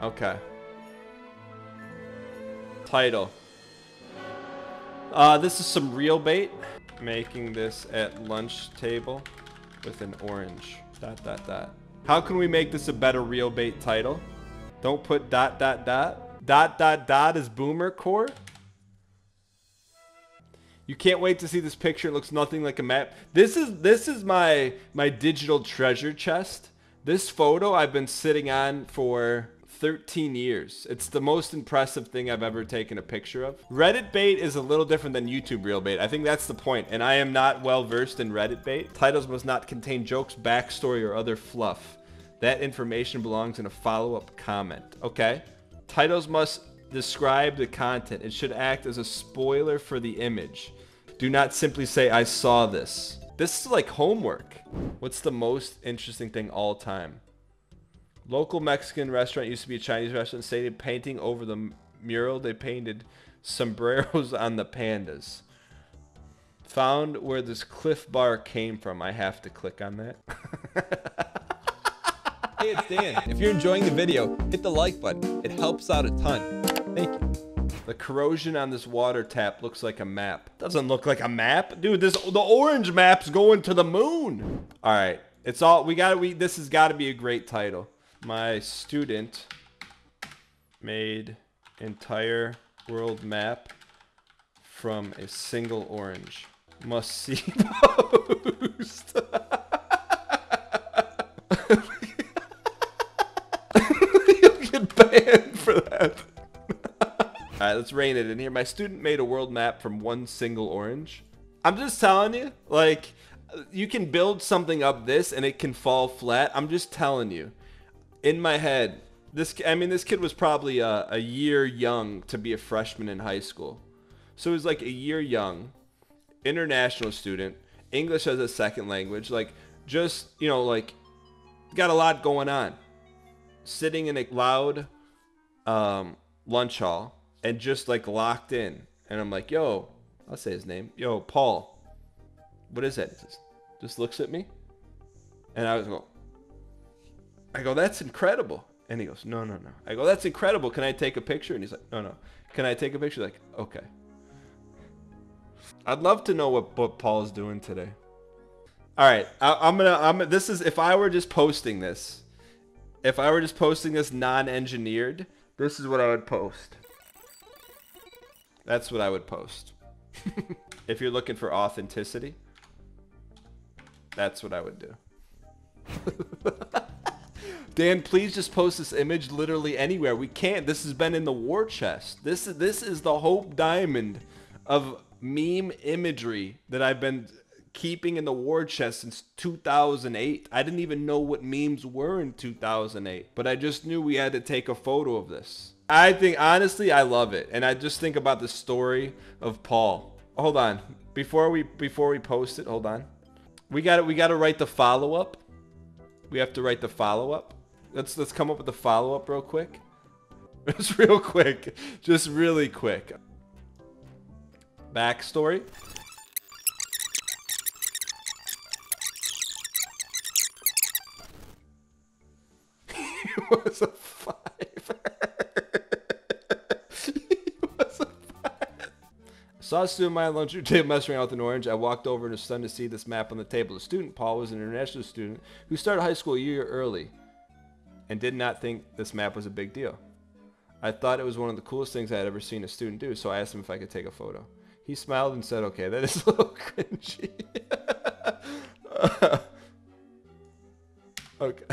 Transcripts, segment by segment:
Okay. Title. This is some real bait. Making this at lunch table with an orange. ... How can we make this a better real bait title? Don't put ... is boomer core. You can't wait to see this picture. It looks nothing like a map. This is my digital treasure chest. This photo I've been sitting on for 13 years. It's the most impressive thing I've ever taken a picture of. Reddit bait is a little different than YouTube real bait. I think that's the point, and I am not well versed in Reddit bait. Titles must not contain jokes, backstory, or other fluff. That information belongs in a follow-up comment. Okay. Titles must describe the content. It should act as a spoiler for the image. Do not simply say, I saw this. This is like homework. What's the most interesting thing all time? Local Mexican restaurant used to be a Chinese restaurant. Stated painting over the mural. They painted sombreros on the pandas. Found where this Cliff Bar came from. I have to click on that. Hey, it's Dan. If you're enjoying the video, hit the like button. It helps out a ton. Thank you. The corrosion on this water tap looks like a map. Doesn't look like a map. Dude, the orange map's going to the moon. All right. It's all this has got to be a great title. My student made entire world map from a single orange. Must see post. You'll get banned for that. Alright, let's rein it in here. My student made a world map from one single orange. I'm just telling you, like, you can build something up this and it can fall flat. I'm just telling you. In my head, this kid was probably a year young to be a freshman in high school. So he was like a year young, international student, English as a second language, like, just, you know, like, got a lot going on. Sitting in a loud lunch hall. And just like locked in. And I'm like, yo, I'll say his name. Yo, Paul. What is that? Just looks at me. And I go, that's incredible. And he goes, no. I go, that's incredible. Can I take a picture? And he's like, no. Can I take a picture? Like, okay. I'd love to know what Paul is doing today. All right. This is, if I were just posting this non-engineered, this is what I would post. That's what I would post. If you're looking for authenticity, that's what I would do. Dan, please just post this image literally anywhere. We can't. This has been in the war chest. This is the Hope Diamond of meme imagery that I've been keeping in the war chest since 2008. I didn't even know what memes were in 2008, but I just knew we had to take a photo of this. I think, honestly, I love it. And I just think about the story of Paul. Hold on. Before we post it, hold on. We got to write the follow-up. We have to write the follow-up. Let's come up with the follow-up real quick. Just real quick. Just really quick. Backstory. He was a 5. Saw a student at my lunch table messing around with an orange. I walked over and was stunned to see this map on the table. The student, Paul, was an international student who started high school a year early and did not think this map was a big deal. I thought it was one of the coolest things I had ever seen a student do, so I asked him if I could take a photo. He smiled and said, okay, that is a little cringy. Okay.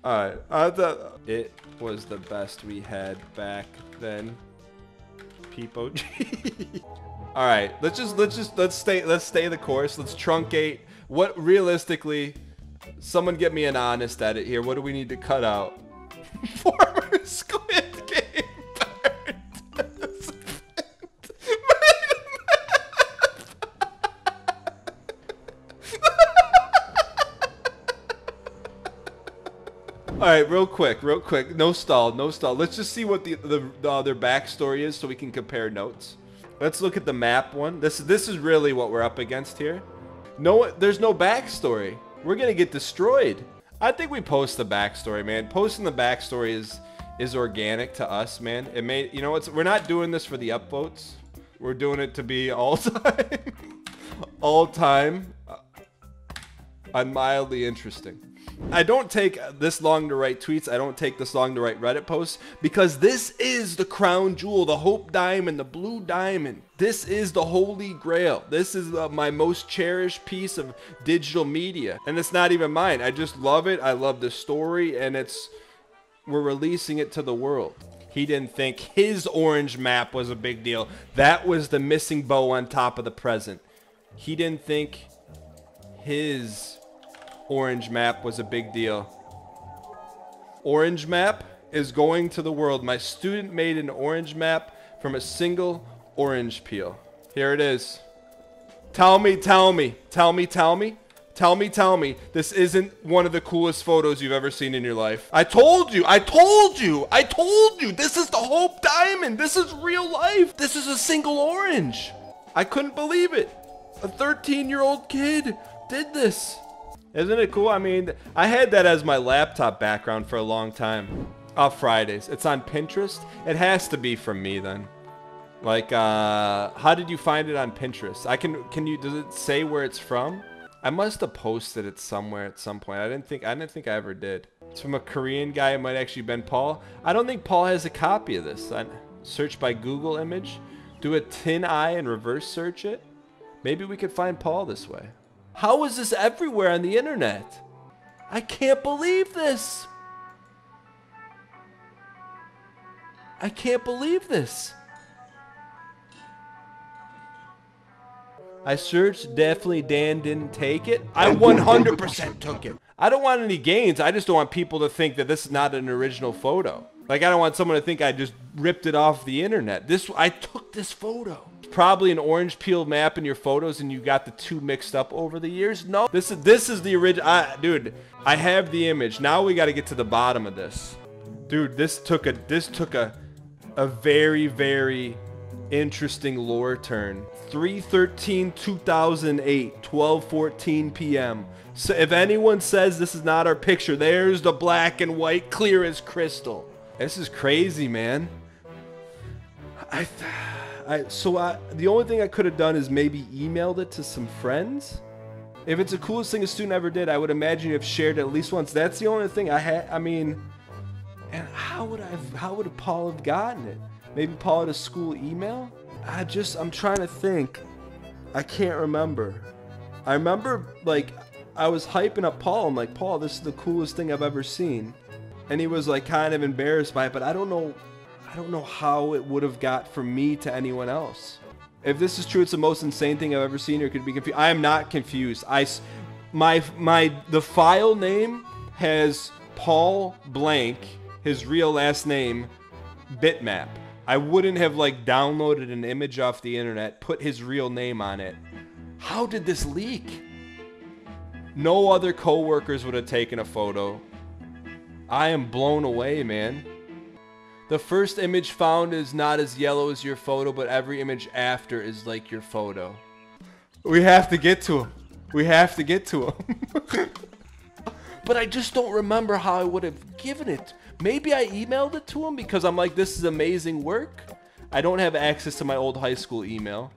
Alright, I thought it was the best we had back then. Peepo G. All right, let's stay the course. Let's truncate. What realistically? Someone get me an honest edit here. What do we need to cut out? Former Squid Game participant. All right, real quick. No stall. Let's just see what the other backstory is so we can compare notes. Let's look at the map one. This is really what we're up against here. No, there's no backstory. We're gonna get destroyed. I think we post the backstory, man. Posting the backstory is organic to us, man. It may, you know what's, we're not doing this for the upvotes. We're doing it to be all time, mildly interesting. I don't take this long to write tweets. I don't take this long to write Reddit posts because this is the crown jewel, the hope diamond, the blue diamond. This is the holy grail. This is my most cherished piece of digital media. And it's not even mine. I just love it. I love the story, and we're releasing it to the world. He didn't think his orange map was a big deal. That was the missing bow on top of the present. He didn't think his orange map was a big deal. Orange map is going to the world. My student made an orange map from a single orange peel. Here it is. Tell me this isn't one of the coolest photos you've ever seen in your life. I told you, this is the hope diamond. This is real life. This is a single orange. I couldn't believe it. A 13-year-old kid did this. Isn't it cool? I mean, I had that as my laptop background for a long time. Fridays. It's on Pinterest. It has to be from me then. Like, how did you find it on Pinterest? Does it say where it's from? I must have posted it somewhere at some point. I didn't think I ever did. It's from a Korean guy. It might actually been Paul. I don't think Paul has a copy of this. Search by Google image. Do a tin eye and reverse search it. Maybe we could find Paul this way. How is this everywhere on the internet? I can't believe this. I can't believe this. I searched, definitely Dan didn't take it. I 100% took it. I don't want any gains. I just don't want people to think that this is not an original photo. Like, I don't want someone to think I just ripped it off the internet. I took this photo. Probably an orange peel map in your photos and you got the two mixed up over the years. No, this is the original. Dude, I have the image. Now we got to get to the bottom of this. Dude, this took a very, very interesting lore turn. 3/13/2008, 12:14 p.m. So if anyone says this is not our picture, there's the black and white, clear as crystal. This is crazy, man. The only thing I could have done is maybe emailed it to some friends. If it's the coolest thing a student ever did, I would imagine you have shared it at least once. That's the only thing I had. I mean, and how would Paul have gotten it? Maybe Paul had a school email? I'm trying to think. I can't remember. I remember, like, I was hyping up Paul. I'm like, Paul, this is the coolest thing I've ever seen. And he was like kind of embarrassed by it, but I don't know how it would have got from me to anyone else. If this is true, it's the most insane thing I've ever seen, or could be confused. I am not confused. The file name has Paul blank, his real last name, bitmap. I wouldn't have like downloaded an image off the internet, put his real name on it. How did this leak? No other coworkers would have taken a photo. I am blown away, man. The first image found is not as yellow as your photo, but every image after is like your photo. We have to get to him. We have to get to him. But I just don't remember how I would have given it. Maybe I emailed it to him because I'm like, this is amazing work. I don't have access to my old high school email.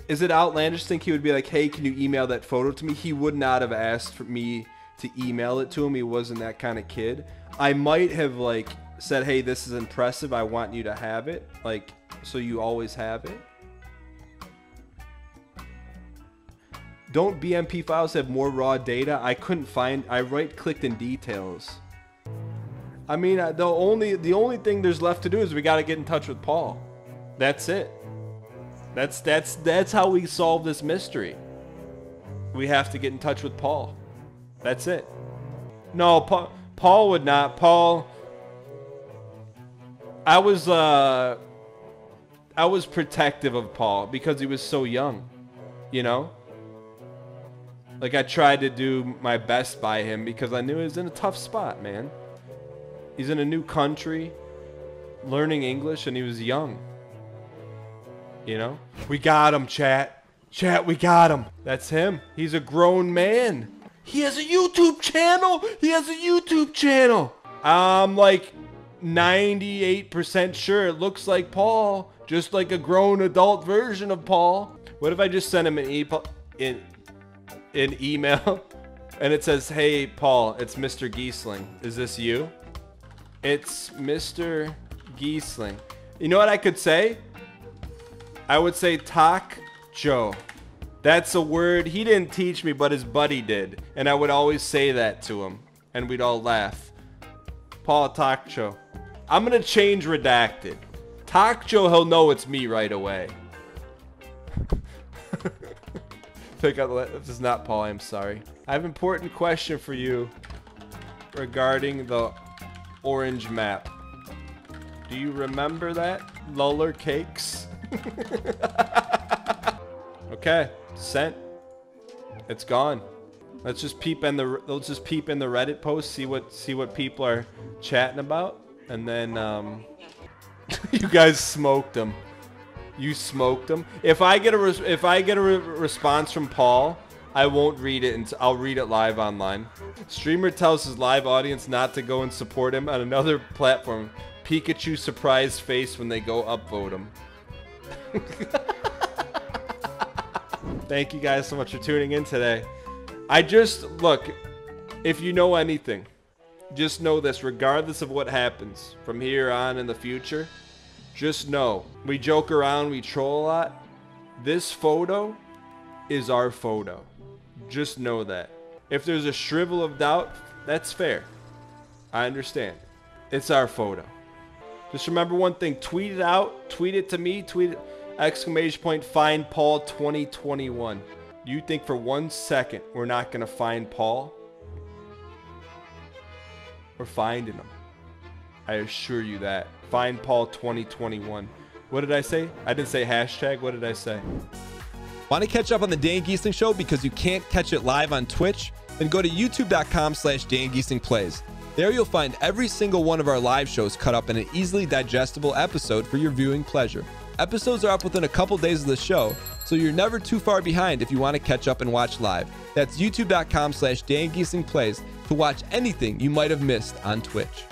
Is it outlandish to think he would be like, hey, can you email that photo to me? He would not have asked for me to email it to him. He wasn't that kind of kid. I might have like said, hey, this is impressive. I want you to have it. Like, so you always have it. Don't BMP files have more raw data? I couldn't find, I right-clicked in details. I mean, the only thing there's left to do is we got to get in touch with Paul. That's it. That's how we solve this mystery. We have to get in touch with Paul. That's it. No, Paul would not. Paul, I was protective of Paul because he was so young, you know? Like, I tried to do my best by him because I knew he was in a tough spot, man. He's in a new country, learning English, and he was young. You know? We got him, chat. Chat, we got him. That's him. He's a grown man. He has a YouTube channel. He has a YouTube channel. I'm like 98% sure it looks like Paul, just like a grown adult version of Paul. What if I just send him an email and it says, "Hey Paul, it's Mr. Giesling. Is this you?" It's Mr. Giesling. You know what I could say? I would say Tak Joe. That's a word he didn't teach me, but his buddy did. And I would always say that to him. And we'd all laugh. Paul Tak Joe. I'm going to change redacted. Tak Joe, he'll know it's me right away. Pick up. This is not Paul, I'm sorry. I have an important question for you regarding the orange map. Do you remember that? Luller cakes? Okay, sent. It's gone. Let's just peep in the Reddit post, see what people are chatting about, and then you guys smoked them. You smoked them. If I get a response from Paul, I won't read it, and I'll read it live online. Streamer tells his live audience not to go and support him on another platform. Pikachu surprise face when they go upvote him. Thank you guys so much for tuning in today. Look, if you know anything, just know this, regardless of what happens from here on in the future, just know, we joke around, we troll a lot. This photo is our photo. Just know that. If there's a shrivel of doubt, that's fair. I understand. It's our photo. Just remember one thing, tweet it out, tweet it to me, tweet it, ! Find Paul 2021. You think for 1 second we're not gonna find Paul? We're finding him. I assure you that. Find Paul 2021. What did I say? I didn't say hashtag. What did I say? Want to catch up on the Dan Giesling Show because you can't catch it live on Twitch? Then go to youtube.com/DanGieslingPlays. There you'll find every single one of our live shows cut up in an easily digestible episode for your viewing pleasure. Episodes are up within a couple days of the show, so you're never too far behind if you want to catch up and watch live. That's youtube.com/DanGieslingPlays to watch anything you might have missed on Twitch.